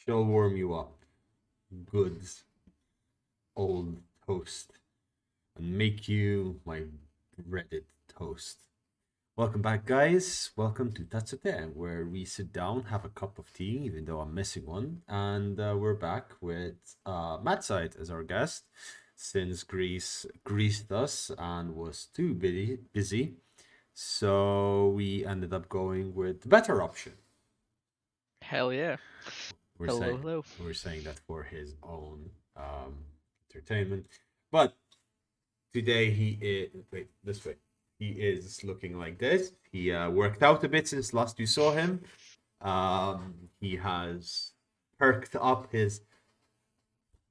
shall warm you up. Good old toast. And make you my breaded toast. Welcome back, guys. Welcome to Tazza, where we sit down, have a cup of tea, even though I'm missing one. And we're back with Matt Side as our guest, since Greece greased us and was too busy. So we ended up going with the better option. Hell yeah. We're Hello, saying hello. we're saying that for his own entertainment. But today he is wait this way. He is looking like this. He worked out a bit since last you saw him. He has perked up his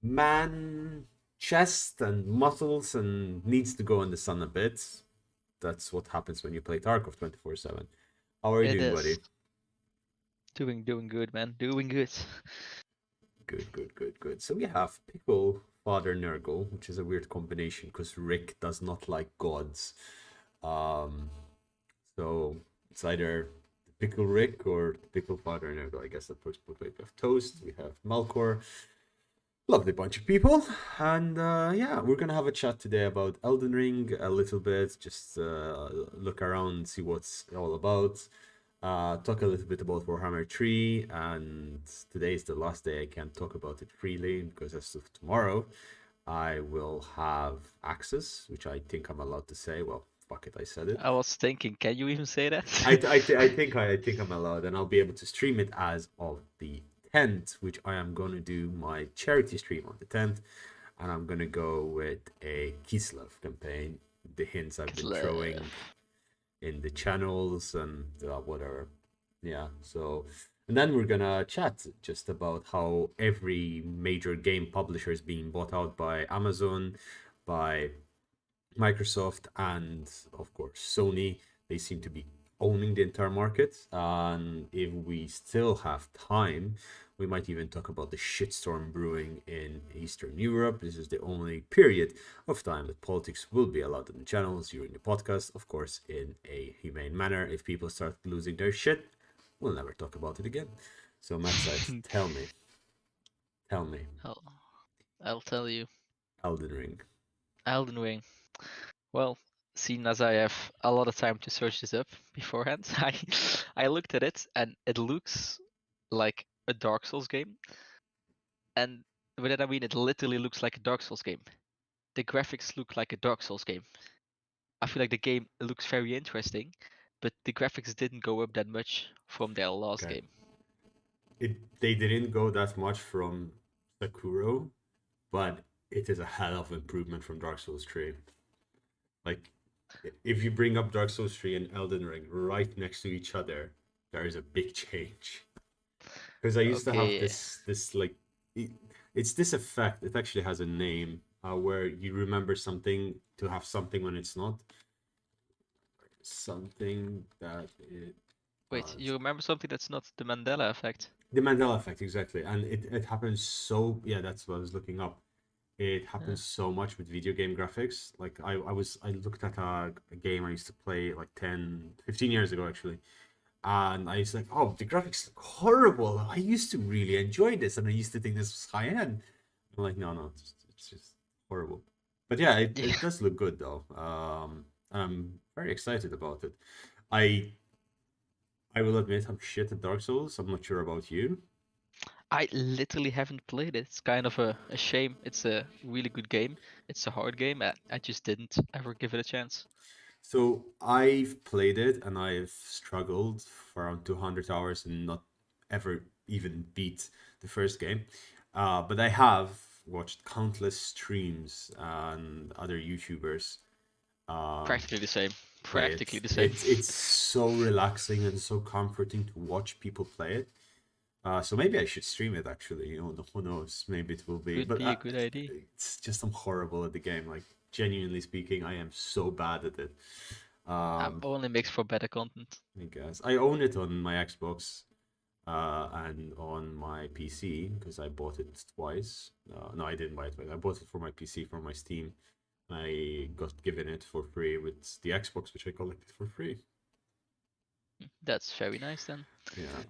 man chest and muscles and needs to go in the sun a bit. That's what happens when you play Tarkov 24/7. How are you It doing, is. buddy? Doing good, man. Doing good. Good. So we have Pickle Father Nurgle, which is a weird combination because Rick does not like gods. Um, so it's either the Pickle Rick or the Pickle Father Nurgle. I guess the first book we have Toast, we have Malcor, lovely bunch of people, and yeah, we're gonna have a chat today about Elden Ring a little bit, just look around, see what's all about. Talk a little bit about Warhammer 3, and today is the last day I can talk about it freely because as of tomorrow, I will have access, which I think I'm allowed to say. Well, fuck it, I said it. I was thinking, can you even say that? I think I'm allowed, and I'll be able to stream it as of the 10th, which I am gonna do my charity stream on the 10th, and I'm gonna go with a Kislev campaign. The hints I've been throwing Love. in the channels and whatever. Yeah, so and then we're gonna chat just about how every major game publisher is being bought out by Amazon, by Microsoft, and of course Sony. They seem to be owning the entire market. And if we still have time, we might even talk about the shitstorm brewing in Eastern Europe. This is the only period of time that politics will be allowed in the channels during the podcast, of course, in a humane manner. If people start losing their shit, we'll never talk about it again. So, Matt Sides, tell me, I'll, I'll tell you. Elden Ring. Elden Ring. Well, seeing as I have a lot of time to search this up beforehand, I looked at it and it looks like a Dark Souls game. And with that I mean it literally looks like a Dark Souls game. The graphics look like a Dark Souls game. I feel like the game looks very interesting, but the graphics didn't go up that much from their last Okay. game. They didn't go that much from Sakuro, but it is a hell of improvement from Dark Souls 3. Like, if you bring up Dark Souls 3 and Elden Ring right next to each other, there is a big change. Because I used to have Okay, this like, it's this effect. It actually has a name where you remember something to have something when it's not something that it. wait, you remember something that's not the Mandela effect? The Mandela effect, exactly, and it happens so. Yeah, that's what I was looking up. It Uh, happens so much with video game graphics. Like I looked at a game I used to play like 10, 15 years ago actually, and I was like, oh, the graphics look horrible. I used to really enjoy this, and I used to think this was high end. I'm like, no, it's just horrible. But yeah, yeah, it does look good though. I'm very excited about it. I I will admit I'm shit at Dark Souls. I'm not sure about you. I literally haven't played it. It's kind of a shame. It's a really good game. It's a hard game. I just didn't ever give it a chance. So I've played it and I've struggled for around 200 hours and not ever even beat the first game. But I have watched countless streams and other YouTubers um, Practically the same. play it. Practically the same. It's so relaxing and so comforting to watch people play it. So maybe I should stream it actually. You know, who knows? Maybe it will be. Could But be a good idea. it's just I'm horrible at the game. Like genuinely speaking, I am so bad at it. Um, Only makes for better content. I guess I own it on my Xbox and on my PC because I bought it twice. No, I didn't buy it twice. I bought it for my PC from my Steam. I got given it for free with the Xbox, which I collected for free. That's very nice then. Yeah.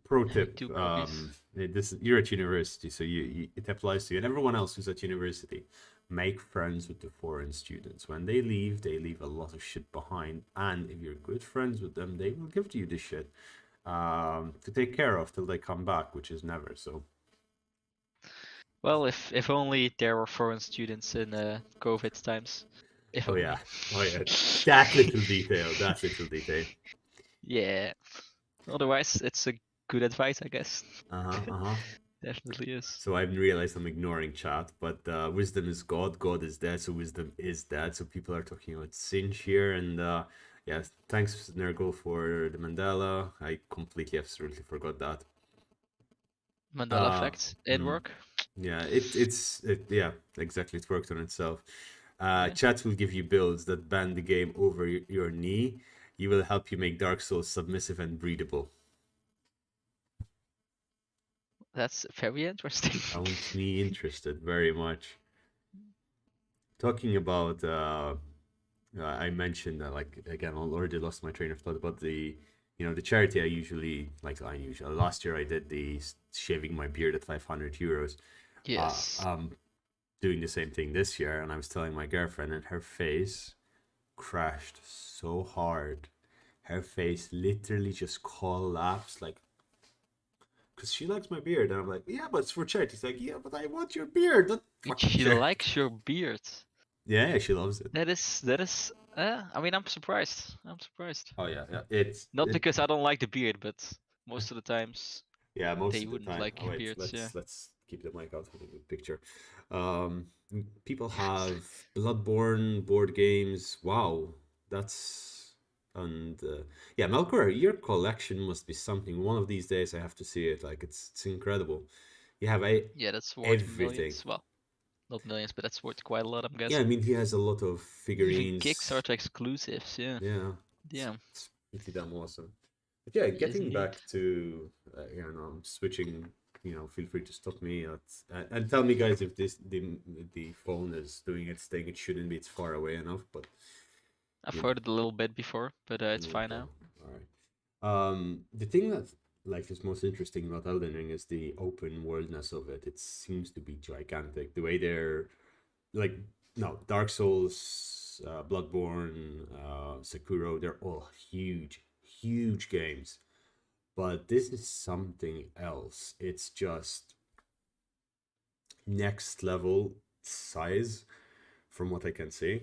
pro tip. Two copies. This you're at university, so it applies to you and everyone else who's at university. Make friends with the foreign students. When they leave a lot of shit behind, and if you're good friends with them, they will give you the shit to take care of till they come back, which is never. So, Well, if only there were foreign students in COVID times. If oh yeah, only. oh yeah, that little detail, that little detail. Yeah. Otherwise, it's a good advice, I guess. Uh huh, uh huh. Definitely is. So I've realized I'm ignoring chat, but wisdom is God, God is dead, so wisdom is dead. So people are talking about Sinch here, and yeah, thanks Nergal for the Mandela. I completely, absolutely forgot that. Mandela Uh, effect in mm, work. yeah, yeah, exactly. It worked on itself. Yeah, Chat will give you builds that bend the game over your knee. You will help you make Dark Souls submissive and breedable. that's very interesting. Sounds me interested very much. Talking about I mentioned that like again I already lost my train of thought about the the charity I usually last year I did the shaving my beard at 500 euros. Yes. I'm doing the same thing this year, and I was telling my girlfriend, and her face crashed so hard. Her face literally just collapsed, like, because she likes my beard, and I'm like, yeah, but it's for charity. She's like, yeah, but I want your beard, not fucking She charity. likes your beard. Yeah, yeah, she loves it. That is. I mean, I'm surprised. I'm surprised. Oh yeah, yeah. Not because I don't like the beard, but most of the times Yeah, most they of the wouldn't time. like Oh wait, beards. Yeah. let's keep the mic out for the good picture. Um, People have Bloodborne board games. Wow, that's and yeah, Melkor, your collection must be something. One of these days, I have to see it. Like it's incredible. You have Yeah, that's worth everything. millions. Well, not millions, but that's worth quite a lot, I'm Yeah, I guessing. mean he has a lot of Even figurines. Kickstarter exclusives. Yeah. Yeah, Yeah. it's pretty damn awesome. But yeah, He is getting indeed. back to I'm switching. Feel free to stop me and tell me, guys, if the phone is doing its thing. It shouldn't be. It's far away enough, but I've you know. heard it a little bit before, but it's fine Okay, now. all right. The thing that like is most interesting about Elden Ring is the open worldness of it. It seems to be gigantic. The way they're like no Dark Souls, Bloodborne, Sekiro, they're all huge, huge games. But this is something else. It's just next level size from what I can see.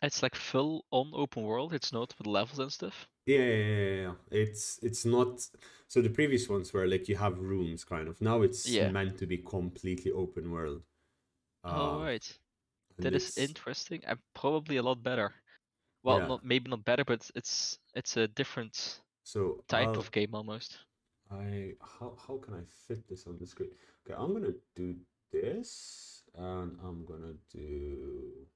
It's like full on open world. It's not with levels and stuff. Yeah. It's not. So the previous ones were like you have rooms kind of. Now it's Yeah. meant to be completely open world. All Uh, right. and That is it's interesting and probably a lot better. Well, yeah. not maybe not better, but it's a different So type of game almost. how can I fit this on the screen? Okay, I'm gonna do this, and I'm gonna do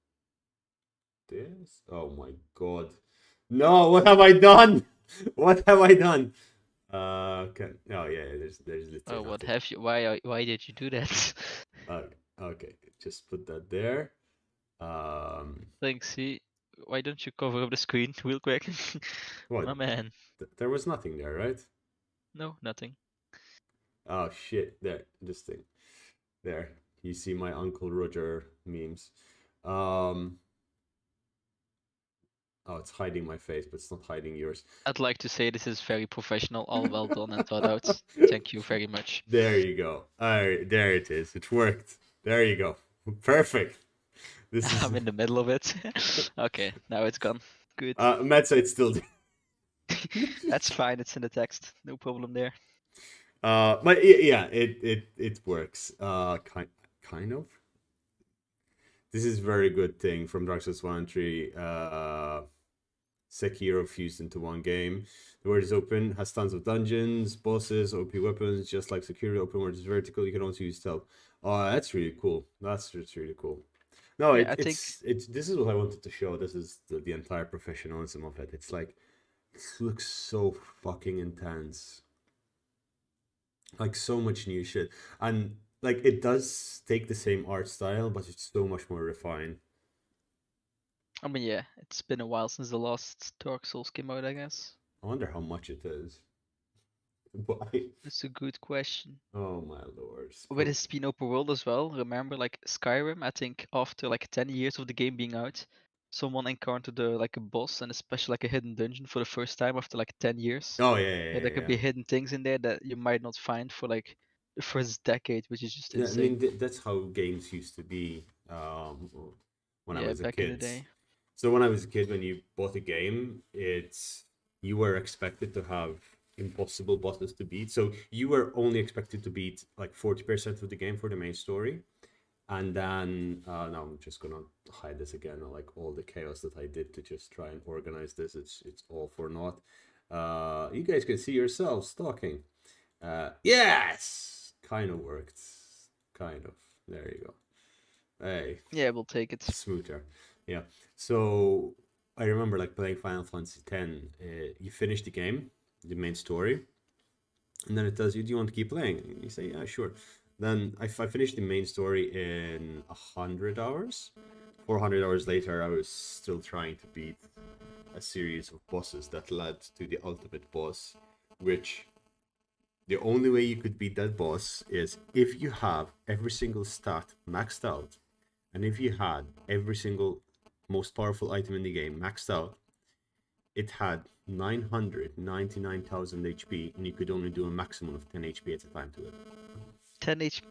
this. Oh my god. No, what have I done? What have I done? Okay. Oh yeah, there's Oh, literally what nothing. have you? Why did you do that? Okay, okay. Just put that there. Um, Linksy, why don't you cover up the screen real quick? what? My man. There was nothing there, right? No, nothing. Oh shit! There, this thing. There. You see my Uncle Roger memes. Um, oh, it's hiding my face, but it's not hiding yours. I'd like to say this is very professional, all well done and thought out. Thank you very much. There you go. All right, there it is. It worked. There you go. Perfect. This is I'm in the middle of it. Okay, now it's gone. Good. Metsa. It's still. That's fine. It's in the text. No problem there. But yeah, it works. Kind of. This is very good thing from Dark Souls 1 and 3. Sekiro fused into one game. The world is open, has tons of dungeons, bosses, OP weapons, just like Sekiro. Open world is vertical. You can also use stealth. Oh, that's really cool. That's just really cool. No, Yeah, I think it's this is what I wanted to show. This is the entire professionalism of it. It's like this looks so fucking intense. Like so much new shit. And like it does take the same art style, but it's so much more refined. I mean yeah, it's been a while since the last Dark Souls came out, I guess. I wonder how much it is. Why? That's a good question. Oh my lord. With its been open world as well, remember like Skyrim, I think after like 10 years of the game being out, someone encountered like a boss and especially like a hidden dungeon for the first time after like 10 years. Oh yeah, yeah, Yeah, there yeah, could yeah. be hidden things in there that you might not find for like the first decade, which is just Yeah, I mean insane. that's how games used to be when I Yeah, was a back in the kid. day. So when I was a kid, when you bought a game, it's you were expected to have impossible bosses to beat. So you were only expected to beat like 40% of the game for the main story. And then now I'm just gonna hide this again. Like all the chaos that I did to just try and organize this, it's all for naught. You guys can see yourselves talking. Yes, kind of worked. Kind of. There you go. Hey, Yeah, we'll take it. smoother. Yeah. So I remember like playing Final Fantasy X. You finish the game, the main story, and then it tells you, "Do you want to keep playing?" And you say, "Yeah, sure." Then I finished the main story in 100 hours. 400 hours later, I was still trying to beat a series of bosses that led to the ultimate boss, which the only way you could beat that boss is if you have every single stat maxed out, and if you had every single most powerful item in the game maxed out. It had 999,000 HP, and you could only do a maximum of 10 HP at a time to it. 10 HP.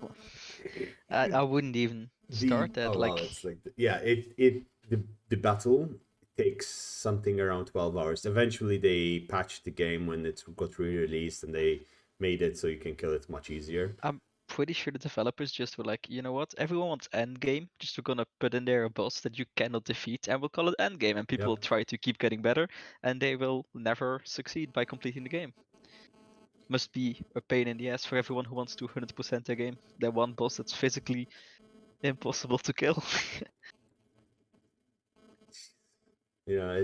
I wouldn't even The start that. oh well, Like, it's like yeah, the battle takes something around 12 hours. Eventually, they patched the game when it got re-released, and they made it so you can kill it much easier. I'm pretty sure the developers just were like, you know what? Everyone wants endgame. Just we're gonna put in there a boss that you cannot defeat, and we'll call it endgame. And people will Yep. try to keep getting better, and they will never succeed by completing the game. Must be a pain in the ass for everyone who wants to 100% their game. That one boss that's physically impossible to kill. Yeah,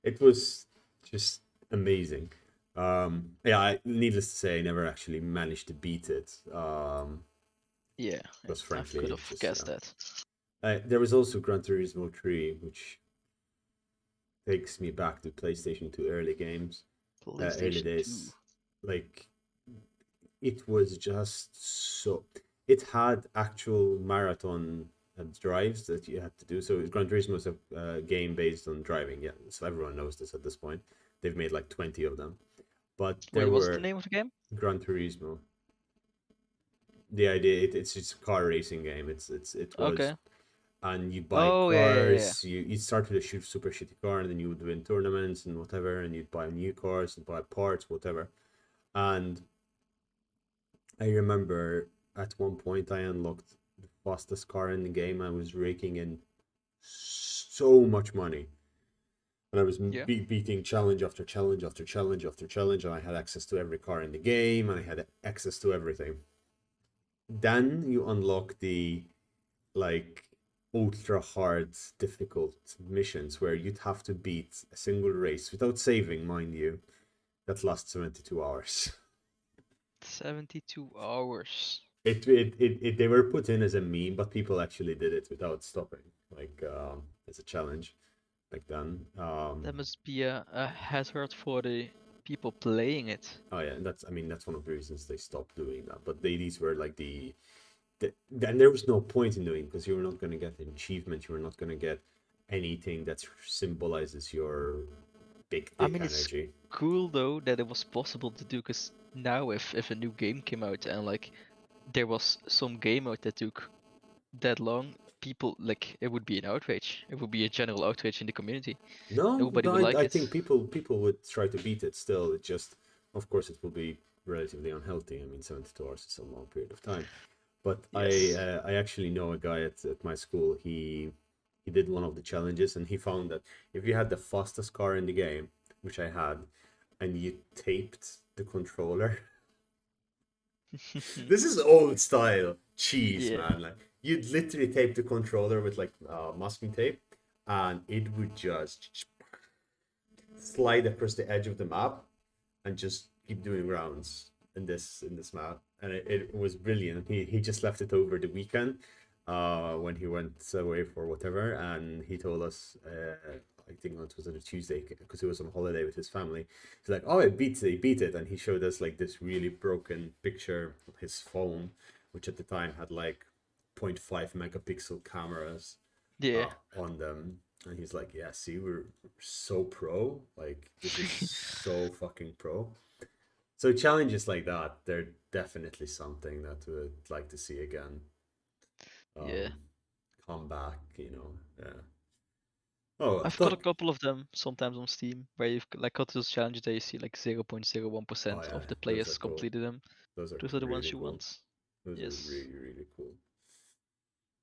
it was just amazing. Yeah, needless to say, I never actually managed to beat it. Yeah, Because I frankly, could it have just guessed that. there was also Gran Turismo 3, which takes me back to PlayStation 2 early games, early PlayStation 2. days. Like it was just so. It had actual marathon drives that you had to do. So Gran Turismo is a game based on driving. Yeah, so everyone knows this at this point. They've made like 20 of them, but Wait, there what's the were name of the game? Gran Turismo. The idea it's just a car racing game. It was Okay. and you buy Oh yeah, yeah, yeah. cars. You start with a super shitty car, and then you would win tournaments and whatever, and you'd buy new cars and buy parts, whatever. And I remember at one point I unlocked the fastest car in the game. I was raking in so much money, and I was Yeah. beating challenge after challenge after challenge after challenge, and I had access to every car in the game, and I had access to everything. Then you unlock the like ultra hard difficult missions where you'd have to beat a single race without saving, mind you, that lasts 72 hours. 72 hours. They were put in as a meme, but people actually did it without stopping, like as a challenge back then. That must be a hazard for the people playing it. Oh yeah, and that's I mean that's one of the reasons they stopped doing that. But these were like then there was no point in doing because you were not going to get an achievement. You were not going to get anything that symbolizes your big I dick mean, it's energy. cool though that it was possible to do, because now if a new game came out and like there was some game out that took that long, people like it would be an outrage. It would be a general outrage in the community. No, Nobody no, would like I it. think people would try to beat it still. It just, of course, it will be relatively unhealthy. I mean, 72 hours is a long period of time. But Yes. I actually know a guy at my school. He did one of the challenges, and he found that if you had the fastest car in the game, which I had, and you taped the controller, this is old style cheese, Yeah. man. Like you'd literally tape the controller with like masking tape, and it would just slide across the edge of the map and just keep doing rounds in this map, and it was brilliant. He just left it over the weekend when he went away for whatever, and he told us I think it was on a Tuesday because he was on holiday with his family. He's like, "Oh, it beats it, he beat it," and he showed us like this really broken picture of his phone, which at the time had like 0.5 megapixel cameras Yeah. on them. And he's like, "Yeah, see, we're so pro. Like, this is so fucking pro." So challenges like that, they're definitely something that we'd like to see again. Yeah. Um, Come back, you know. Yeah. Oh, I I've got a thought. couple of them sometimes on Steam where you've like got those challenges that you see like Oh 0.01% yeah, of the those are players cool. completed them. Those are Those are the ones really you cool. want. Those are Yes. really really cool.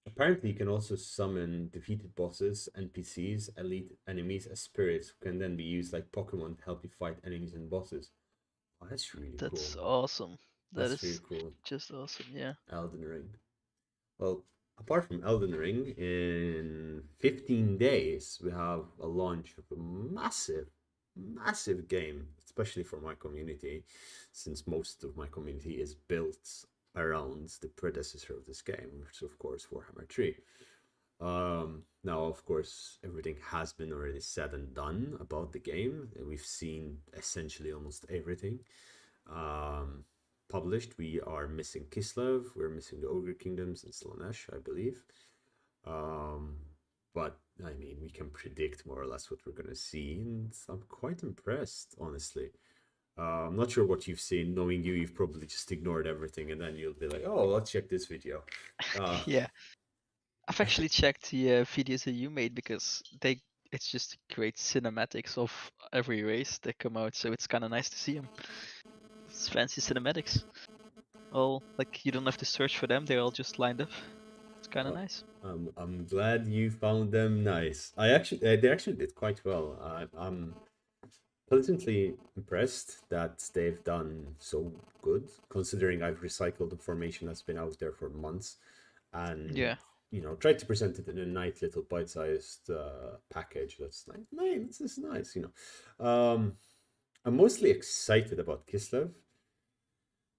Apparently, you can also summon defeated bosses, NPCs, elite enemies as spirits who can then be used like Pokemon to help you fight enemies and bosses. Oh, that's really That's cool. awesome. That That's really is cool. just awesome, yeah. Elden Ring. Well, apart from Elden Ring, in 15 days, we have a launch of a massive, massive game, especially for my community, since most of my community is built around the predecessor of this game, which is, of course, Warhammer 3. Now, of course, everything has been already said and done about the game. We've seen essentially almost everything um, published. We are missing Kislev, we're missing the Ogre Kingdoms and Slanesh, I believe. Um, but I mean, we can predict more or less what we're gonna see, and I'm quite impressed, honestly. I'm not sure what you've seen. Knowing you, you've probably just ignored everything, and then you'll be like, "Oh, let's check this video." Uh, Yeah. I've actually checked the videos that you made because it's just great cinematics of every race that come out, so it's kind of nice to see them. It's fancy cinematics. All like you don't have to search for them; they're all just lined up. It's kind of uh, nice. I'm glad you found them nice. They actually did quite well. I'm pleasantly impressed that they've done so good, considering I've recycled information that's been out there for months, and Yeah. tried to present it in a nice little bite-sized package. That's like, nice. This is nice. I'm mostly excited about Kislev,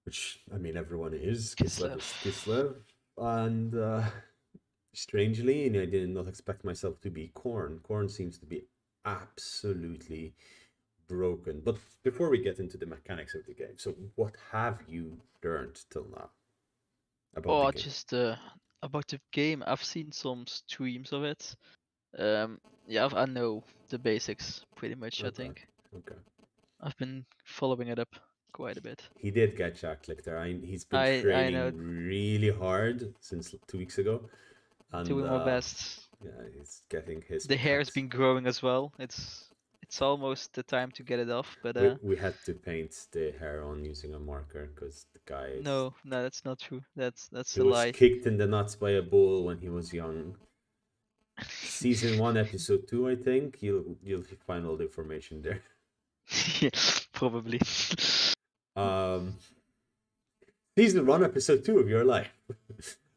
which I mean everyone is. Kislev Kislev. is Kislev, and strangely, and I did not expect myself to be Corn. Corn seems to be absolutely broken. But before we get into the mechanics of the game, so what have you learned till now about the Oh, game? just about the game. I've seen some streams of it. Yeah, I know the basics pretty much. I Okay, think okay. I've been following it up quite a bit. He did get Jack Lick there. He's been I training know, really hard since 2 weeks ago, and doing my best. yeah, he's getting his The hair's pecs. been growing as well. It's almost the time to get it off, but We had to paint the hair on using a marker because the guy is, no, that's not true. That's he a was lie. kicked in the nuts by a bull when he was young. Season 1, episode 2, I think. You'll find all the information there. Yeah, probably. Um, Season 1, episode 2 of your life.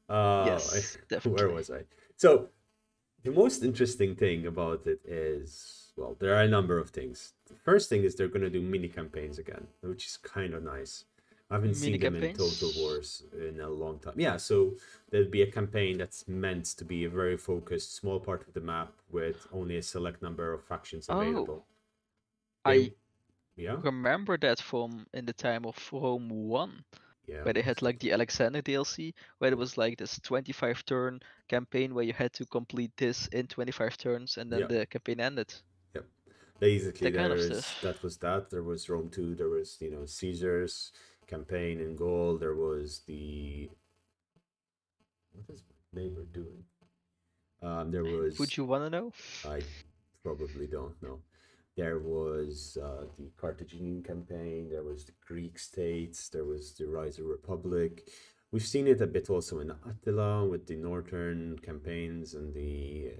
uh, Yes, where definitely. was I? So the most interesting thing about it is, well, there are a number of things. The first thing is they're going to do mini campaigns again, which is kind of nice. I haven't Mini seen them in Total campaigns. Wars in a long time. Yeah, so there'll be a campaign that's meant to be a very focused, small part of the map with only a select number of factions Oh, available. They, I yeah, remember that from in the time of Rome 1, yeah, where they had like exactly. the Alexander DLC, where it Yeah, was like this 25 turn campaign where you had to complete this in 25 turns and then yeah, the campaign ended. yeah. Basically, That kind of there's stuff. that was that. There was Rome 2. There was Caesar's campaign in Gaul. There was the what is my neighbor doing? There Would was you want to know? I probably don't know. There was the Carthaginian campaign. There was the Greek states. There was the Rise of Republic. We've seen it a bit also in Attila with the Northern campaigns and the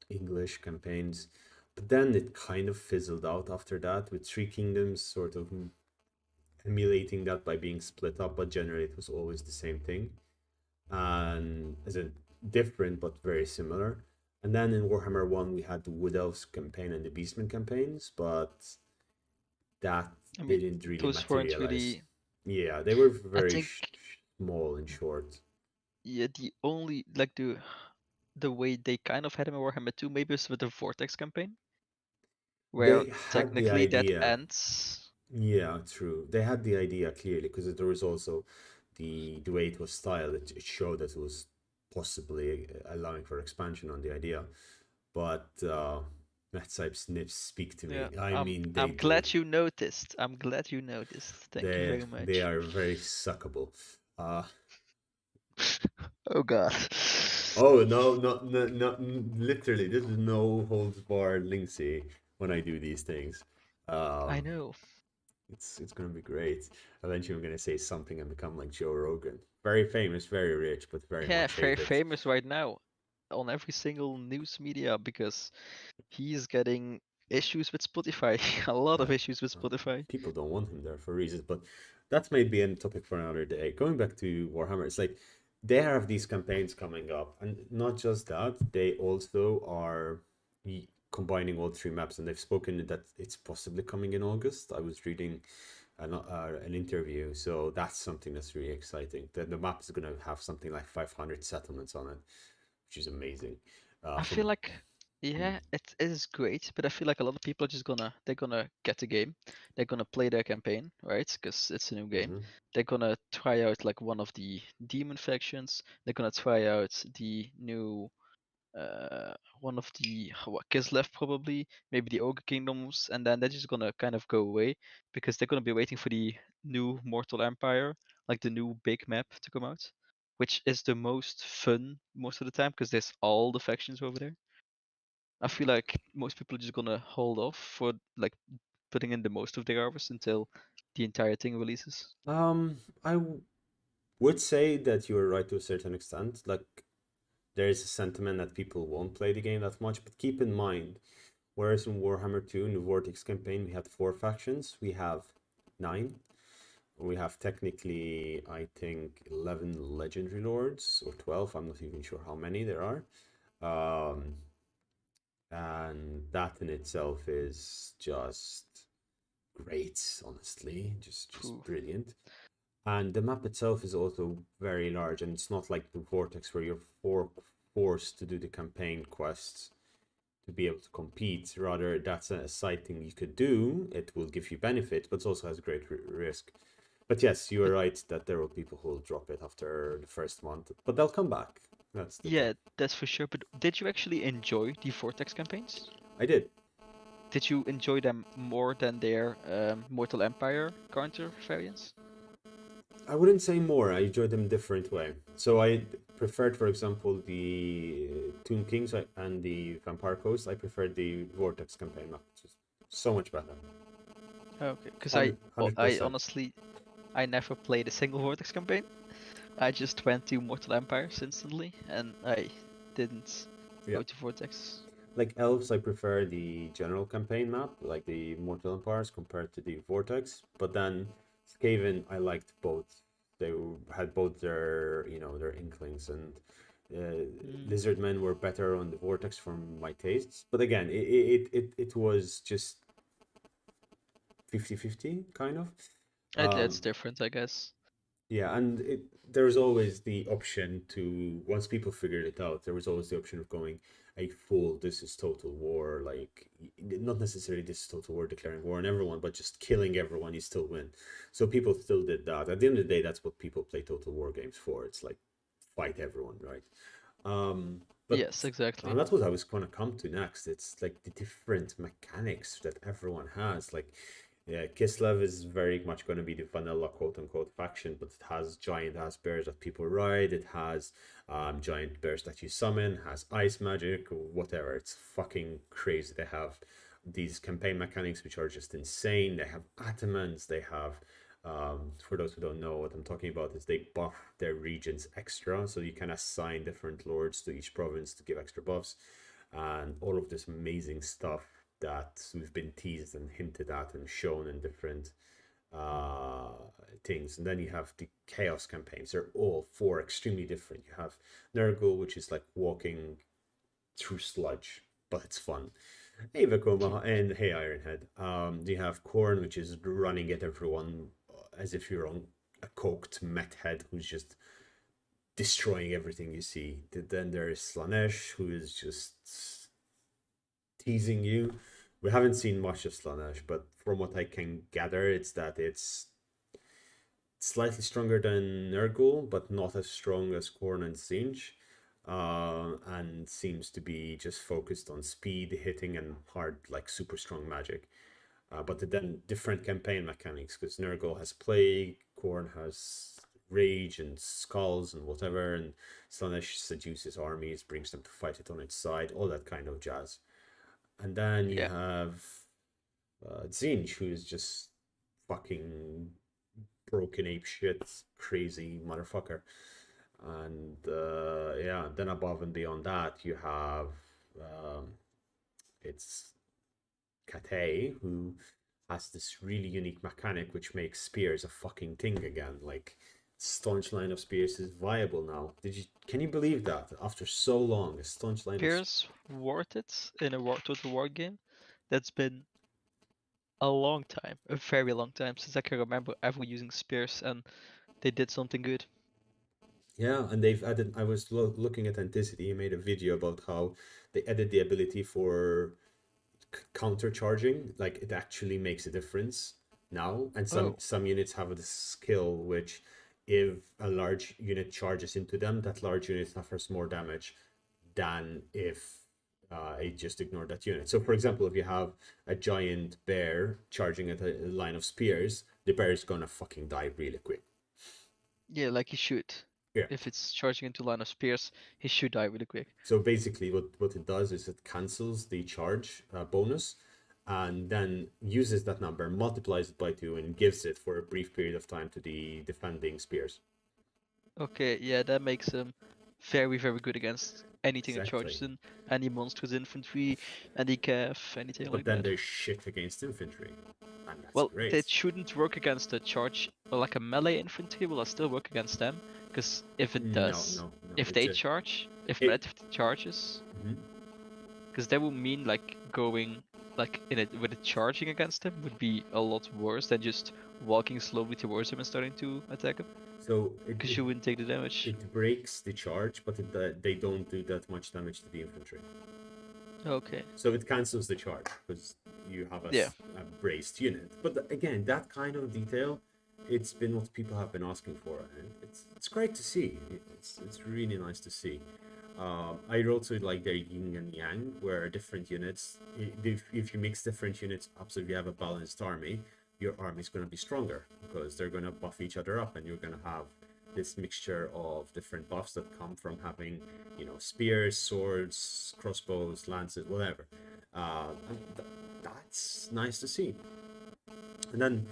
English campaigns. But then it kind of fizzled out after that, with Three Kingdoms sort of emulating that by being split up, but generally it was always the same thing. And as a different but very similar. And then in Warhammer 1, we had the Wood Elves campaign and the Beastmen campaigns, but that I mean, didn't really those weren't materialize. really. Yeah, they were I very think small and short. yeah, the only like the way they kind of had him in Warhammer 2, maybe it's with the Vortex campaign, where They had the technically that idea. ends. Yeah, true. They had the idea clearly because there was also the way it was styled. It showed that it was possibly allowing for expansion on the idea. But Metsaipe snips speak to Yeah, me. I mean, they I'm do. glad you noticed. I'm glad you noticed. Thank you very They much. are very suckable. Uh, Oh god. oh no, literally, this is no holds barred Linksy when I do these things. I Um, know. it's gonna be great. Eventually, I'm gonna say something and become like Joe Rogan. Very famous, very rich, but very Yeah, much very hated. famous right now on every single news media because he's getting issues with Spotify. A lot of Yeah, issues with uh, Spotify. people don't want him there for reasons, but that's maybe a topic for another day. Going back to Warhammer, it's like they have these campaigns coming up, and not just that, they also are combining all three maps, and they've spoken that it's possibly coming in August. I was reading an interview, so that's something that's really exciting. The map is going to have something like 500 settlements on it, which is amazing. I From feel like, mm, yeah, it is great, but I feel like a lot of people are just they're gonna get the game, they're gonna play their campaign, right? Because it's a new game. mhm. They're gonna try out like one of the demon factions. They're gonna try out the new one of the what Kislev probably, maybe the Ogre Kingdoms, and then they're just gonna kind of go away because they're gonna be waiting for the new Mortal Empire, like the new big map to come out, which is the most fun most of the time because there's all the factions over there. I feel like most people are just gonna hold off for like putting in the most of their hours until the entire thing releases. I would say that you are right to a certain extent. Like there is a sentiment that people won't play the game that much, but keep in mind, whereas in Warhammer 2 in the Vortex campaign we had four factions, we have nine. We have technically, I think, 11 legendary lords or 12. I'm not even sure how many there are. Um, and that in itself is just great, honestly, just Phew. brilliant. And the map itself is also very large, and it's not like the Vortex where you're forced to do the campaign quests to be able to compete. Rather, that's a side thing you could do. It will give you benefit, but it also has great risk. But yes, you are But right that there will people who will drop it after the first month, but they'll come back. That's the thing. yeah, that's for sure. But did you actually enjoy the Vortex campaigns? I did. Did you enjoy them more than their Mortal Empire counter variants? I wouldn't say more. I enjoyed them different way. So I preferred, for example, the Tomb Kings and the Vampire Coast. I preferred the Vortex campaign map. It's just so much better. Okay, because 100%. honestly I never played a single Vortex campaign. I just went to Mortal Empires instantly, and I didn't Yeah. go to Vortex. Like Elves, I prefer the general campaign map, like the Mortal Empires, compared to the Vortex. But then Skaven, I liked both. They had both their, their inklings, and Mm. Lizardmen were better on the Vortex for my tastes. But again, it was just 50-50, kind of. It's Um, different, I guess. Yeah, and there's always the option to, once people figured it out, there was always the option of going a full, this is total war, like not necessarily this is total war, declaring war on everyone, but just killing everyone, you still win. So people still did that. At the end of the day, that's what people play total war games for. It's like fight everyone, right? But Yes, exactly. that's what I was going to come to next. It's like the different mechanics that everyone has. Like, yeah, Kislev is very much going to be the vanilla quote unquote faction, but it has giant ass bears that people ride. It has giant bears that you summon, has ice magic, whatever. It's fucking crazy. They have these campaign mechanics which are just insane. They have atamans, they have for those who don't know what I'm talking about, is they buff their regions extra, so you can assign different lords to each province to give extra buffs, and all of this amazing stuff that we've been teased and hinted at and shown in different uh, things. And then you have the chaos campaigns. They're all four extremely different. You have Nurgle, which is like walking through sludge, but it's fun. Hey Vekoma and hey Ironhead. You have Korn, which is running at everyone as if you're on a coked meth head who's just destroying everything you see. Then there's Slanesh, who is just teasing you. We haven't seen much of Slanesh, but from what I can gather, it's that it's slightly stronger than Nurgle, but not as strong as Korn and Singe. And seems to be just focused on speed, hitting, and hard, like super strong magic. But then different campaign mechanics, because Nurgle has Plague, Korn has Rage and Skulls and whatever, and Slanesh seduces armies, brings them to fight it on its side, all that kind of jazz. And then you Yeah. have Zinj, who's just fucking broken ape shit, crazy motherfucker. And yeah, then above and beyond that, you have it's Kate, who has this really unique mechanic which makes spears a fucking thing again. Like, staunch line of spears is viable now. Can you believe that after so long, a staunch line of Spears worth it in a total war game. That's been a long time, a very long time since I can remember ever using spears, and they did something good. Yeah, and they've added. I was looking at Anticity. He made a video about how they added the ability for counter charging. Like, it actually makes a difference now. And some Oh, some units have a skill which, if a large unit charges into them, that large unit suffers more damage than if it just ignored that unit. So, for example, if you have a giant bear charging at a line of spears, the bear is gonna fucking die really quick. yeah, like he should. Yeah. If it's charging into line of spears, he should die really quick. So basically, what it does is it cancels the charge bonus, and then uses that number, multiplies it by 2, and gives it for a brief period of time to the defending spears. Okay, yeah, that makes him very, very good against anything that Exactly. charges in, any monsters infantry, any cav, anything But like then that. there's shit against infantry, and that's Well, great. that shouldn't work against a charge, or like a melee infantry, will I still work against them? Because if it No, does, no, no. if It's they a charge, if it. melee charges, Mhm. because that would mean like going like in it with it charging against them would be a lot worse than just walking slowly towards him and starting to attack him, So because you wouldn't take the damage. it breaks the charge, but they don't do that much damage to the infantry. Okay. So it cancels the charge because you have Yeah. a braced unit. But again, that kind of detail, it's been what people have been asking for, and it's great to see. It's really nice to see. I also like their yin and yang, where different units, if you mix different units up, so if you have a balanced army, your army is going to be stronger because they're going to buff each other up, and you're going to have this mixture of different buffs that come from having, spears, swords, crossbows, lances, whatever. That's nice to see. And then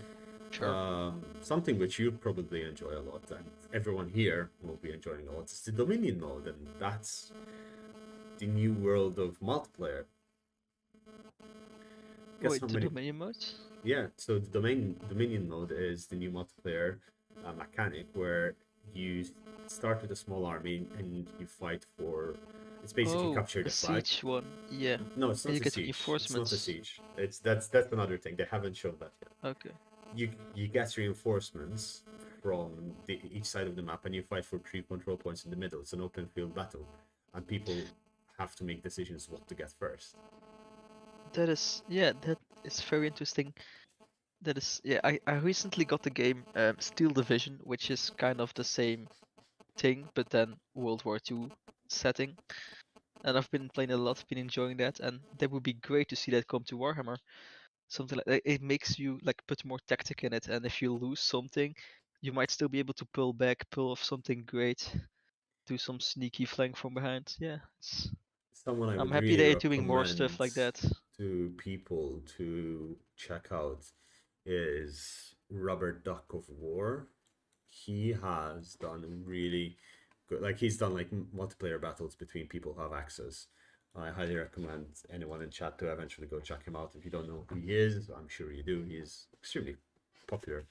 Sure. something which you probably enjoy a lot, and everyone here will be enjoying a lot, is the Dominion mode, and that's the new world of multiplayer. Guess Wait, how the many? Dominion mode? Yeah, so the Dominion mode is the new multiplayer mechanic where you start with a small army and you fight for. It's basically Oh, capture a the flag. siege one. Yeah. No, it's And not you a get siege. It's not a reinforcements. siege. That's another thing. They haven't shown that yet. Okay. You get reinforcements from each side of the map, and you fight for 3 control points in the middle. It's an open field battle, and people have to make decisions what to get first. That is, yeah, that is very interesting. That is, yeah, I recently got the game Steel Division, which is kind of the same thing, but then World War II setting. And I've been playing a lot, been enjoying that, and that would be great to see that come to Warhammer. Something like that. It makes you like put more tactic in it, and if you lose something, you might still be able to pull back, pull off something great, do some sneaky flank from behind. Yeah, Someone I I'm would happy really they're doing more recommend stuff like that. to people to check out is Robert Duck of War. He has done really good, like he's done like multiplayer battles between people who have access. I highly recommend anyone in chat to eventually go check him out. If you don't know who he is, I'm sure you do. He's extremely popular.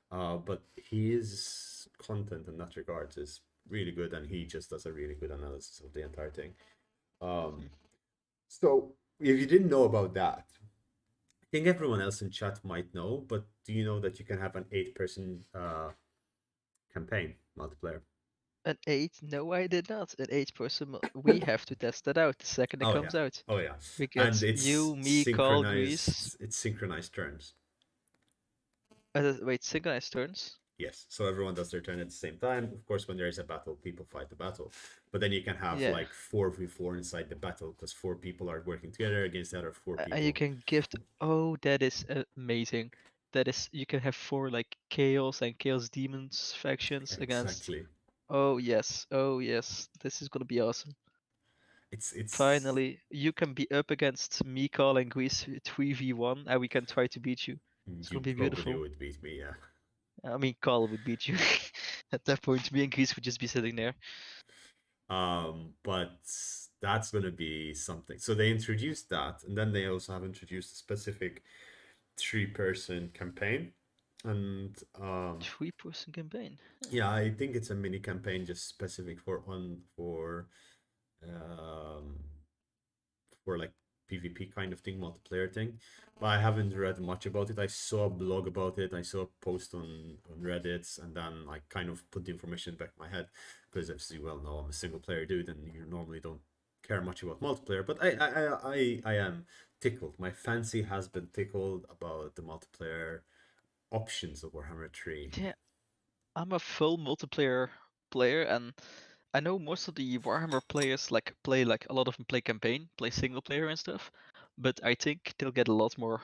But his content in that regards is really good, and he just does a really good analysis of the entire thing. Um, so if you didn't know about that, I think everyone else in chat might know, but do you know that you can have an 8-person campaign multiplayer? An 8? No, I did not. An 8-person. We have to test that out the second it Oh yeah, comes out. oh yeah, We and get you, me, Carl, Grease. it's synchronized turns. Wait, synchronized turns? Yes, so everyone does their turn at the same time. Of course, when there is a battle, people fight the battle. But then you can have Yeah. like 4v4 inside the battle because 4 people are working together against the other four And you people. can gift. Oh, that is amazing. That is, you can have 4 like chaos and chaos demons factions against. Exactly. Oh yes, oh yes. This is gonna be awesome. It's Finally, you can be up against me, Carl, and Grease 3v1, and we can try to beat you. It's you gonna be probably beautiful. would beat me, yeah. I mean, Carl would beat you. At that point, me and Grease would just be sitting there. But that's gonna be something. So they introduced that, and then they also have introduced a specific 3-person campaign. And 3-person campaign. yeah, I think it's a mini campaign just specific um for like PvP kind of thing, multiplayer thing. But I haven't read much about it. I saw a blog about it. I saw a post on Reddit, and then I kind of put the information back in my head because, as you well know, I'm a single player dude, and you normally don't care much about multiplayer. But I am tickled. My fancy has been tickled about the multiplayer options of Warhammer 3. Yeah, I'm a full multiplayer player, and I know most of the Warhammer players like play like a lot of them play campaign, play single player and stuff. But I think they'll get a lot more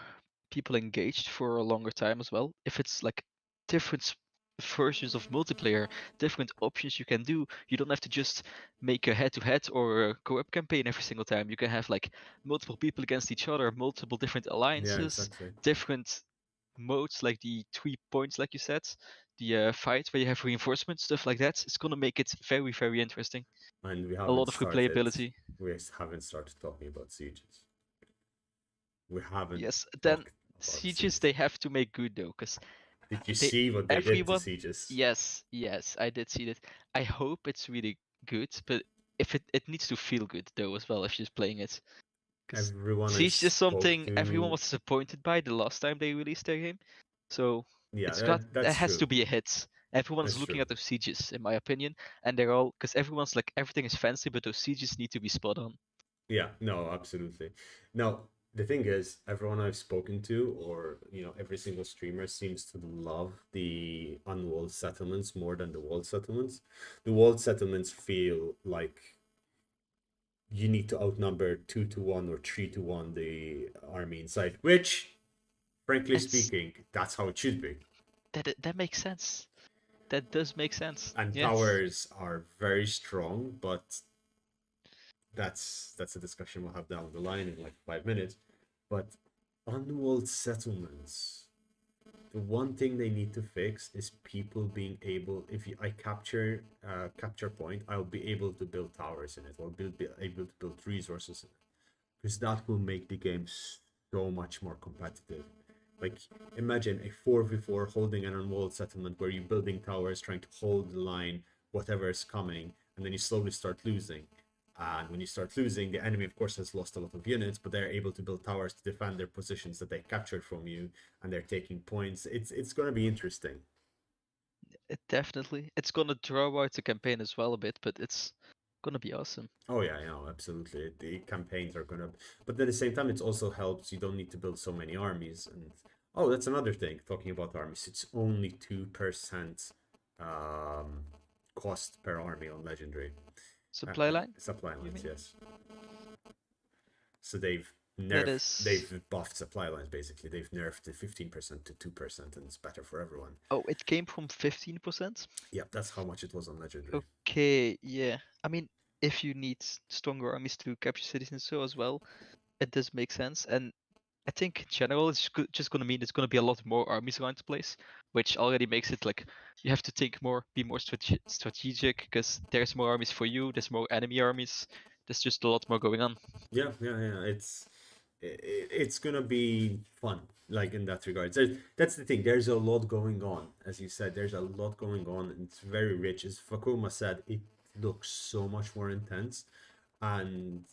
people engaged for a longer time as well. If it's like different versions of multiplayer, different options you can do. You don't have to just make a head-to-head or a co-op campaign every single time. You can have like multiple people against each other, multiple different Yeah, alliances, exactly. different modes like the 3 points, like you said, the fight where you have reinforcements, stuff like that. It's gonna make it very, very interesting. And A lot of replayability. we haven't started talking about sieges. We haven't Yes. Then talked about sieges sieges. they have to make good though, because Did you they see what they did to everyone. sieges? Yes, yes, I did see that. I hope it's really good, but if it needs to feel good though as well if she's playing it, because Everyone I siege is spoke something everyone to, was disappointed by the last time they released their game. So yeah, it's got that that's has to true. be a hit. Everyone's That's looking true. at those sieges, in my opinion, and they're all because everyone's like everything is fancy, but those sieges need to be spot on. Yeah, no, absolutely. Now, the thing is, everyone I've spoken to, or every single streamer seems to love the unwalled settlements more than the walled settlements. The walled settlements feel like you need to outnumber 2-1 or 3-1 the army inside, which, frankly It's speaking, that's how it should be. that makes sense. That does make sense. And Yes. towers are very strong, but that's a discussion we'll have down the line in like 5 minutes. But unwalled settlements, the one thing they need to fix is people being able. If I capture capture point, I'll be able to build towers in it. I'll be able to build resources in it, because that will make the game so much more competitive. Like, imagine a 4v4 holding an unwalled settlement where you're building towers, trying to hold the line, whatever is coming, and then you slowly start losing. And when you start losing, the enemy, of course, has lost a lot of units, but they're able to build towers to defend their positions that they captured from you, and they're taking points. It's going to be interesting. It definitely. It's gonna draw out the campaign as well a bit, but it's gonna be awesome. Oh yeah, absolutely. The campaigns are gonna, but at the same time, it also helps. You don't need to build so many armies. And oh, that's another thing. Talking about armies, it's only 2% um, cost per army on legendary Supply line, supply you lines. mean? Yes, so they've That is. they've buffed supply lines basically. They've nerfed the 15% to 2%, and it's better for everyone. Oh, it came from 15%? Yep, that's how much it was on legendary. Okay, yeah. I mean, if you need stronger armies to capture cities and so as well, it does make sense. And I think in general, it's just gonna mean there's gonna be a lot more armies around the place, which already makes it like you have to think more, be more strategic, because there's more armies for you, there's more enemy armies, there's just a lot more going on. Yeah. It's gonna be fun, like in that regard. That's the thing. There's a lot going on, as you said. There's a lot going on, and it's very rich. As Fakuma said, it looks so much more intense. And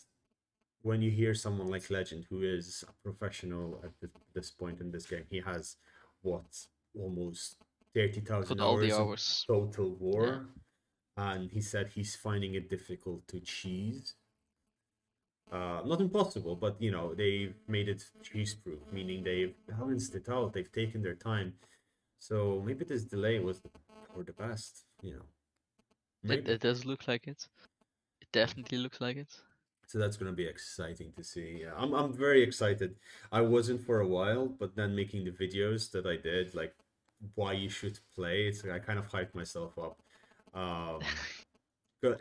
when you hear someone like Legend, who is a professional at this point in this game, he has what, almost 30,000 Put all the hours of hours. total Yeah. war. and he said he's finding it difficult to cheese. Not impossible, but they've made it cheese proof, meaning they've balanced it out. They've taken their time. So maybe this delay was for the best. It Maybe. does look like it. It Yeah. definitely looks like it. So that's gonna be exciting to see. Yeah, I'm very excited. I wasn't for a while, but then making the videos that I did, like why you should play, it's like I kind of hyped myself up. Um,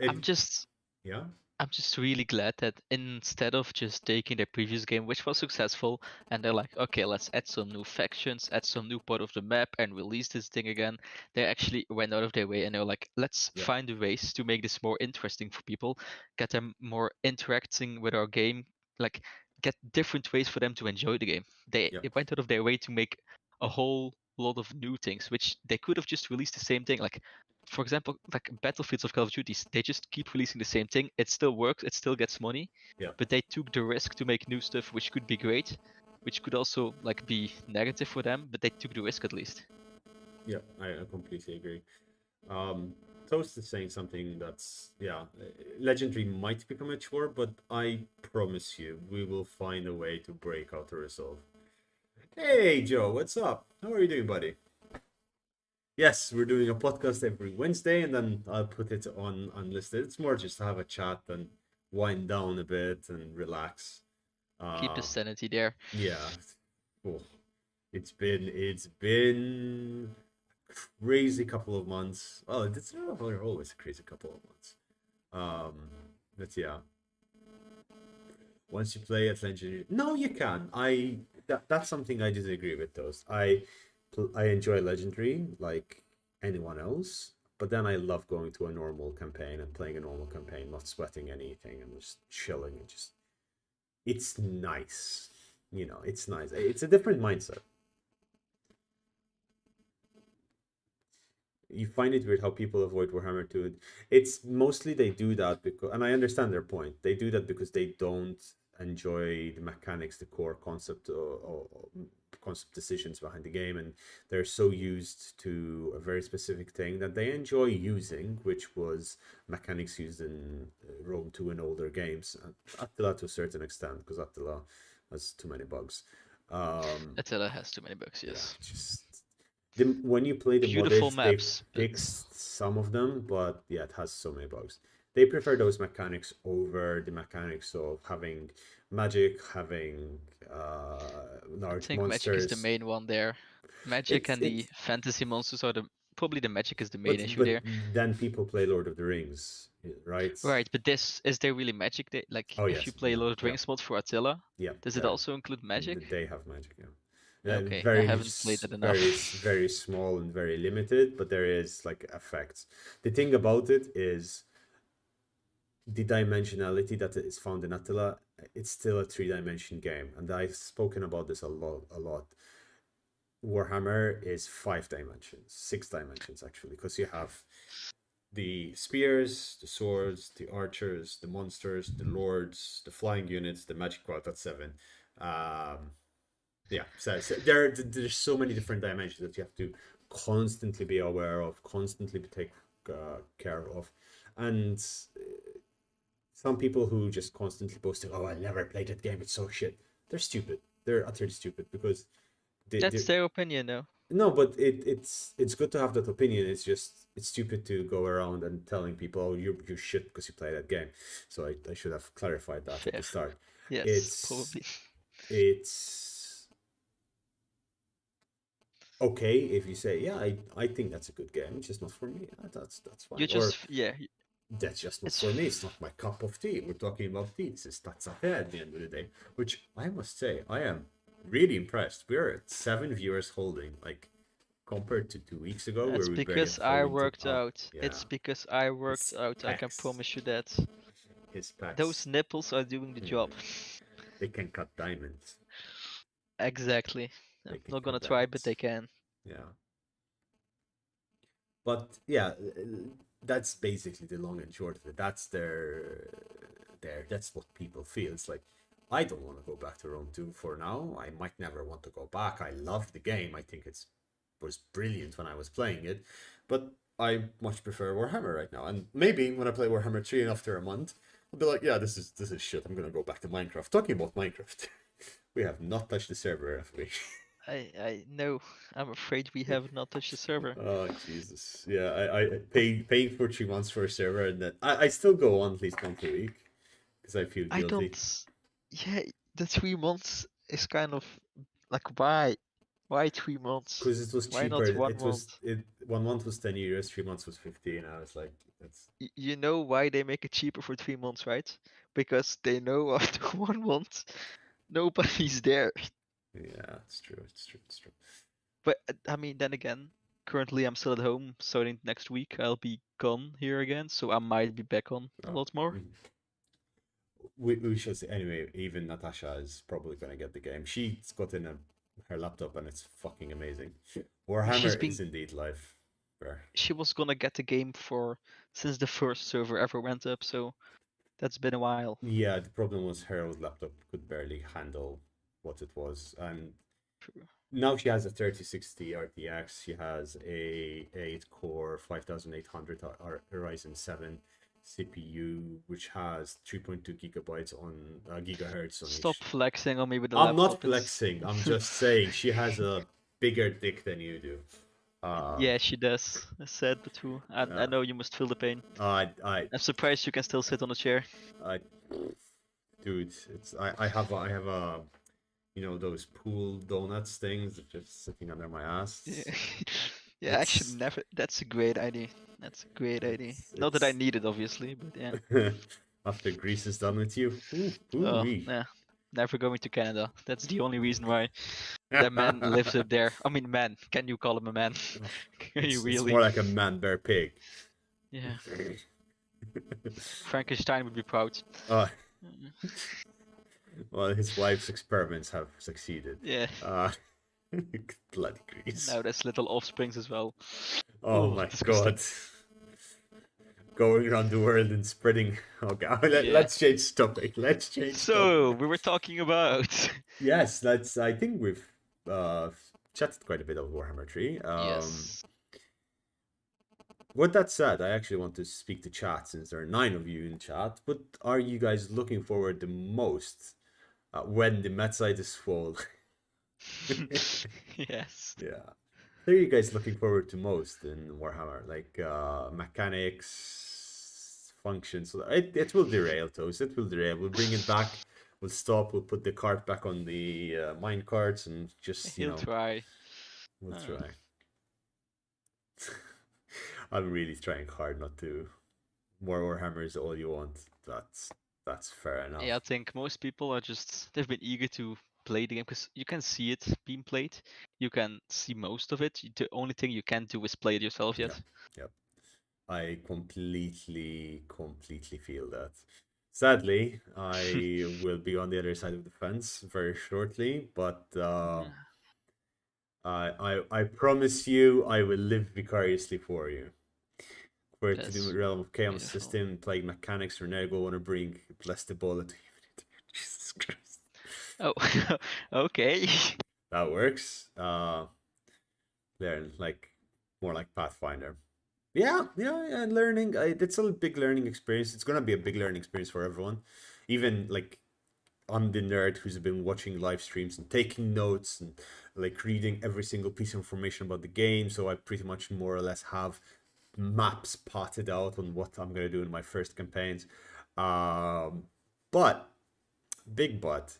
I'm it just yeah I'm just really glad that instead of just taking the previous game, which was successful, and they're like, okay, let's add some new factions, add some new part of the map, and release this thing again, they actually went out of their way and they're like, let's yeah find ways to make this more interesting for people, get them more interacting with our game, like get different ways for them to enjoy the game. They yeah it went out of their way to make a whole lot of new things, which they could have just released the same thing. Like for example, like Battlefields of Call of Duties, they just keep releasing the same thing. It still works, it still gets money, yeah but they took the risk to make new stuff, which could be great, which could also like be negative for them, but they took the risk at least. yeah. I completely agree. Um, Toast is saying something that's legendary might become mature, but I promise you, we will find a way to break out the resolve. Hey Joe, what's up? How are you doing, buddy? Yes, we're doing a podcast every Wednesday, and then I'll put it on unlisted. It's more just to have a chat and wind down a bit and relax. Keep the Uh, sanity there. yeah. Oh, it's been crazy couple of months. Well, it's not always a crazy couple of months. But yeah, once you play at Legendary, no, you can. That's something I disagree with. Those I enjoy Legendary like anyone else, but then I love going to a normal campaign and playing a normal campaign, not sweating anything and just chilling and just it's nice. It's nice. It's a different mindset. You find it weird how people avoid Warhammer 2. It's mostly they do that because, and I understand their point. They do that because they don't enjoy the mechanics, the core concept or concept decisions behind the game, and they're so used to a very specific thing that they enjoy using, which was mechanics used in Rome 2 and older games. Attila to a certain extent, because Attila has too many bugs. Attila has too many bugs, Yeah, yes. just when you play the Beautiful modded, they've maps, but fixed some of them, but yeah, it has so many bugs. They prefer those mechanics over the mechanics of having magic, having I large think magic is the monsters. main one there. Magic It's and the it's fantasy monsters are probably the magic is the main issue but there. then people play Lord of the Rings, right? Right, but this is there really magic? Like, Oh if you yes, play yeah, Lord of the yeah, Rings mod for Attila, yeah. does it also include magic? They have magic, yeah. Okay, I Very haven't played that very enough. very small and very limited, but there is like effects. The thing about it is the dimensionality that is found in Attila, it's still a three-dimension game, and I've spoken about this a lot. A lot. Warhammer is 5 dimensions, 6 dimensions actually, because you have the spears, the swords, the archers, the monsters, the lords, the flying units, the magic quad. That's 7. Um, yeah, so there's so many different dimensions that you have to constantly be aware of, constantly take care of, and some people who just constantly posting, "Oh, I never played that game. It's so shit." They're stupid. They're utterly stupid because they That's their opinion, though. no, but it's good to have that opinion. It's just it's stupid to go around and telling people, "Oh, you shit because you play that game." So I should have clarified that at Fair. the start. Yes, It's probably. it's okay if you say, "Yeah, I think that's a good game. It's just not for me." That's You fine. Or just, yeah, that's just not it's for me. It's not my cup of tea. We're talking about tea. This is Tazza at the end of the day. Which I must say, I am really impressed. We're at 7 viewers holding, like compared to 2 weeks ago, where That's we barely because have I 4 worked up. out. Yeah, It's because I worked his out. I can pecs, promise you that. his Those pecs. nipples are doing the job. Hmm. They can cut diamonds. Exactly. They I'm can not cut gonna try, but diamonds. they can. Yeah, but yeah, that's basically the long and short of it. That's that's what people feel. It's like I don't want to go back to Rome 2 for now. I might never want to go back. I love the game. I think it's was brilliant when I was playing it, but I much prefer Warhammer right now. And maybe when I play Warhammer 3 and after a month, I'll be like, yeah, this is shit. I'm gonna go back to Minecraft. Talking about Minecraft, we have not touched the server, have we? I know. I'm afraid we have not touched the server. Oh Jesus. Yeah, I paying for 3 months for a server and then I still go on at least once a week because I feel I guilty. don't. Yeah, the 3 months is kind of like why? Why 3 months? Because it was Why cheaper. not one It was month? it 1 month was €10, 3 months was 15. I was like, that's You know why they make it cheaper for 3 months, right? Because they know after 1 month nobody's there. yeah, it's true, it's true, it's true. But I mean, then again, currently I'm still at home. Starting next week, I'll be gone here again, so I might be back on a Oh. lot more. We should say anyway. Even Natasha is probably gonna get the game. She's got in her laptop and it's fucking amazing. She's Warhammer been is indeed life. Where she was gonna get the game for since the first server ever went up, so that's been a while. yeah, the problem was her old laptop could barely handle what it was, and True. now she has a 3060 RTX. She has a 8 core 5800 Ryzen 7 CPU, which has 3.2 gigabytes on gigahertz on Stop each. flexing on me with the I'm not laptop. It's flexing. I'm just saying she has a bigger dick than you do. yeah, she does. I said but true. I Uh, know you must feel the pain. I, I'm surprised you can still sit on a chair. I, dude, it's I have a those pool donuts things that just sitting under my Yeah, ass. yeah. Actually, It's never. That's a great idea. That's a great idea. Not that I it's need it, obviously, but yeah. after Greece is done with you. Ooh Oh, wee. yeah. Never going to Canada. That's the only reason why that man lives up there. I mean, man. Can you call him a man? Can you It's really? more like a man bear pig. Yeah. Frankenstein would be proud. uh, well, his wife's experiments have succeeded. Yeah. Uh, bloody Greece. Now there's little offsprings as well. Oh Oh, my disgusting. god. Going around the world and spreading. Okay, Yeah. let's change topic. Let's change So topic. we were talking about. Yes, that's. I think we've uh, chatted quite a bit about Warhammer 3. Yes. With that said, I actually want to speak to chat since there are 9 of you in chat. What are you guys looking forward the most when the meta site is full? Yes. Yeah. What are you guys looking forward to most in Warhammer? Like mechanics, functions. It will derail, Toast. It will derail. We'll bring it back. We'll stop. We'll put the cart back on the mine carts and just, He'll try. we'll Uh, try. I'm really trying hard not to. More Warhammer is all you want. That's fair enough. yeah, I think most people are just they've been eager to play the game because you can see it being played. You can see most of it. The only thing you can't do is play it yourself Yeah, yet. yep. I completely feel that. Sadly, I will be on the other side of the fence very shortly, but Yeah, I promise you, I will live vicariously for you. For to the that's realm of chaos beautiful. system, plague mechanics, Renego want to bring bless the bullet. Jesus Christ, Oh, okay. that works. Learn like more like Pathfinder. Yeah. Learning, it's a big learning experience. It's gonna be a big learning experience for everyone. Even like I'm the nerd who's been watching live streams and taking notes and like reading every single piece of information about the game. So I pretty much more or less have maps potted out on what I'm gonna do in my first campaigns. Um, but big but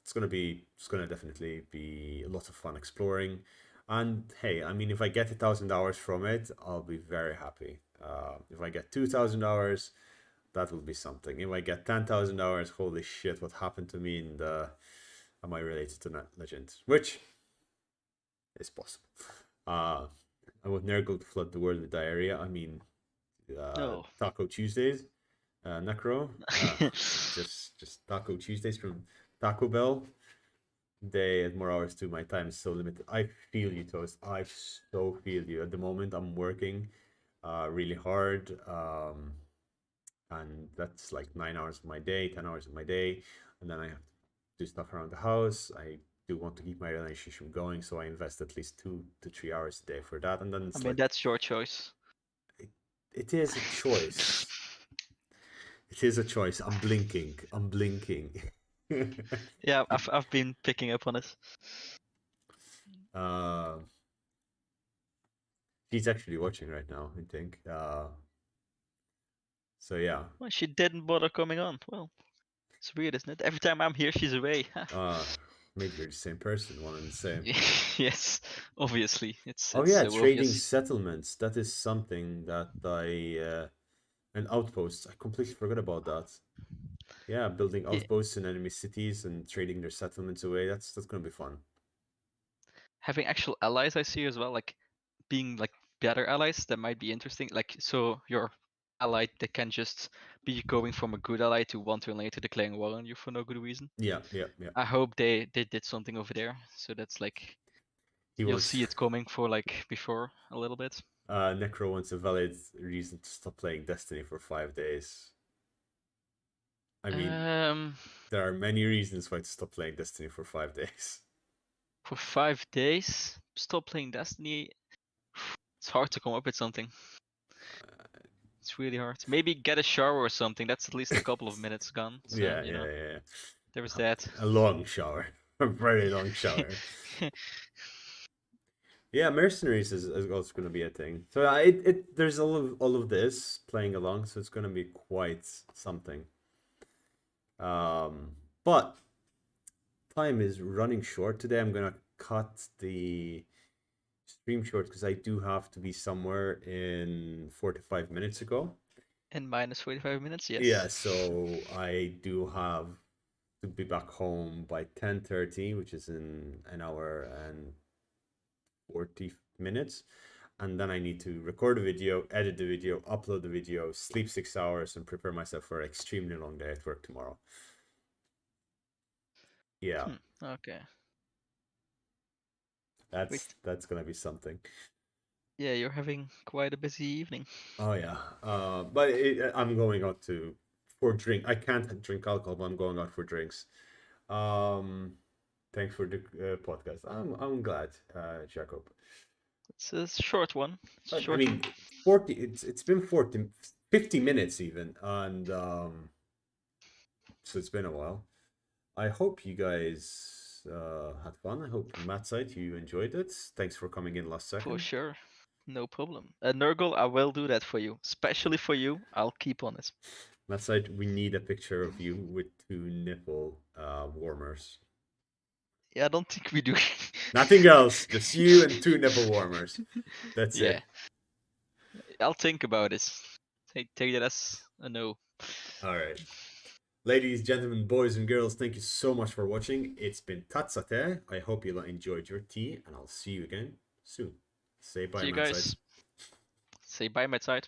it's gonna definitely be a lot of fun exploring. And hey, I mean, if I get 1,000 hours from it, I'll be very happy. If I get 2,000 hours, that will be something. If I get 10,000 hours, holy shit, what happened to me? And am I related to that legend? Which is possible. Uh, I would never go to flood the world with diarrhea. I mean, No. Taco Tuesdays, Necro. Just Taco Tuesdays from Taco Bell. They add more hours to my time is so limited. I feel you, Toast. I so feel you. At the moment, I'm working really hard, and that's like 9 hours of my day, 10 hours of my day, and then I have to do stuff around the house. I do want to keep my relationship going, so I invest at least 2 to 3 hours a day for that, and then I it's mean, like that's your choice. it is a choice. It is a choice. I'm blinking. I'm blinking. Yeah, I've been picking up on it. uh, she's actually watching right now, I think. So yeah. Well, she didn't bother coming on. Well, it's weird, isn't it? Every time I'm here, she's away. Uh, maybe you're the same person, one and the same. Yes, obviously, Oh it's yeah, so trading obvious. settlements. That is something that and outposts. I completely forgot about that. Yeah, building Yeah, outposts in enemy cities and trading their settlements away. That's gonna be fun. having actual allies, I see as well, like being like better allies, that might be interesting. Like, so your ally that can just be going from a good ally to one turn later declaring war on you for no good reason. Yeah, yeah, yeah. I hope they did something over there, so that's like He you'll wants see it coming for like before a little bit. Necro wants a valid reason to stop playing Destiny for 5 days. I mean, Um, there are many reasons why to stop playing Destiny for 5 days. for 5 days, stop playing Destiny. It's hard to come up with something. It's really hard. Maybe get a shower or something. That's at least a couple of minutes gone. So Yeah, you yeah, know, yeah. there was that. A long shower, a very long shower. Yeah, mercenaries is also going to be a thing. So there's all of this playing along, so it's going to be quite something. But time is running short today. I'm going to cut the stream short because I do have to be somewhere in 45 minutes ago. In minus 45 minutes, Yeah, yes. so I do have to be back home by 10:30, which is in an hour and 40 minutes. And then I need to record a video, edit the video, upload the video, sleep 6 hours, and prepare myself for an extremely long day at work tomorrow. Yeah, Okay. that's Wait. that's gonna be something. Yeah, you're having quite a busy evening. Oh yeah, but I'm going out for drink. I can't drink alcohol, but I'm going out for drinks. Um, thanks for the podcast. I'm glad, Jacob. It's a short one. It's a But I short one. mean, 40. It's been 40, 50 minutes even, and so it's been a while. I hope you guys had fun. I hope Matt side you enjoyed it. Thanks for coming in last For second. sure. No problem. Nurgle, I will do that for you. Especially for you. I'll keep on it. Matt side, we need a picture of you with two nipple warmers. Yeah, I don't think we do. Nothing else. Just you and two nipple warmers. That's Yeah, it. I'll think about it. Take that as a no. All right. Ladies, gentlemen, boys, and girls, thank you so much for watching. It's been Tazza. I hope you enjoyed your tea, and I'll see you again soon. Say bye, See you Matt side. guys. Say bye, my side.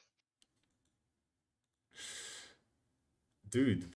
Dude,